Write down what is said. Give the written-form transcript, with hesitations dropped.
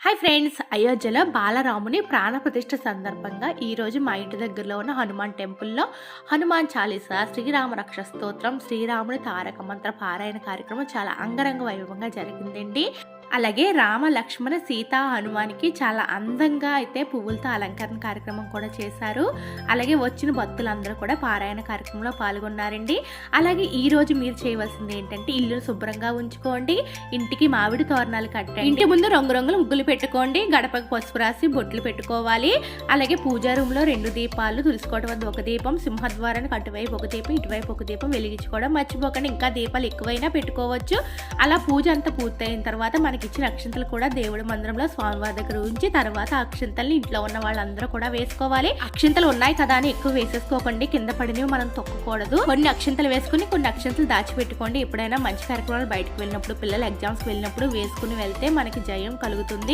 Hi friends, అయోధ్యలో బాలరాముని ప్రాణప్రతిష్ఠ సందర్భంగా ఈరోజు మా ఇంటి దగ్గరలో ఉన్న హనుమాన్ టెంపుల్లో హనుమాన్ చాలీసా, శ్రీరామ రక్ష స్తోత్రం, శ్రీరాముని తారక మంత్ర పారాయణ కార్యక్రమం చాలా అంగరంగ వైభవంగా జరిగిందండి. అలాగే రామ లక్ష్మణ సీత హనుమానికి చాలా అందంగా అయితే పువ్వులతో అలంకరణ కార్యక్రమం కూడా చేశారు. అలాగే వచ్చిన భక్తులందరూ కూడా పారాయణ కార్యక్రమంలో పాల్గొన్నారండి. అలాగే ఈ రోజు మీరు చేయవలసింది ఏంటంటే ఇల్లు శుభ్రంగా ఉంచుకోండి, ఇంటికి మామిడి తోరణాలు కట్టండి, ఇంటి ముందు రంగురంగుల ముగ్గులు పెట్టుకోండి, గడపకు పసుపు రాసి బొట్లు పెట్టుకోవాలి. అలాగే పూజా రూమ్ లో 2 దీపాలు, తులుసుకోవడం వద్ద ఒక దీపం, సింహద్వారానికి అటువైపు ఒక దీపం, ఇటువైపు ఒక దీపం వెలిగించుకోవడం మర్చిపోకండి. ఇంకా దీపాలు ఎక్కువైనా పెట్టుకోవచ్చు. అలా పూజ అంతా పూర్తయిన తర్వాత మనకి ఇచ్చిన అక్షంతలు కూడా దేవుడి మందిరంలో స్వామివారి దగ్గర ఉంచి తర్వాత అక్షంతల్ని ఇంట్లో ఉన్న వాళ్ళందరూ కూడా వేసుకోవాలి. అక్షంతలు ఉన్నాయి కదా అని ఎక్కువ వేసేసుకోకండి, కింద పడినవి మనం తొక్కకూడదు. కొన్ని అక్షంతలు వేసుకుని కొన్ని అక్షంతలు దాచిపెట్టుకోండి. ఎప్పుడైనా మంచి కార్యక్రమాలు బయటకు వెళ్ళినప్పుడు, పిల్లలు ఎగ్జామ్స్ వెళ్ళినప్పుడు వేసుకుని వెళ్తే మనకి జయం కలుగుతుంది.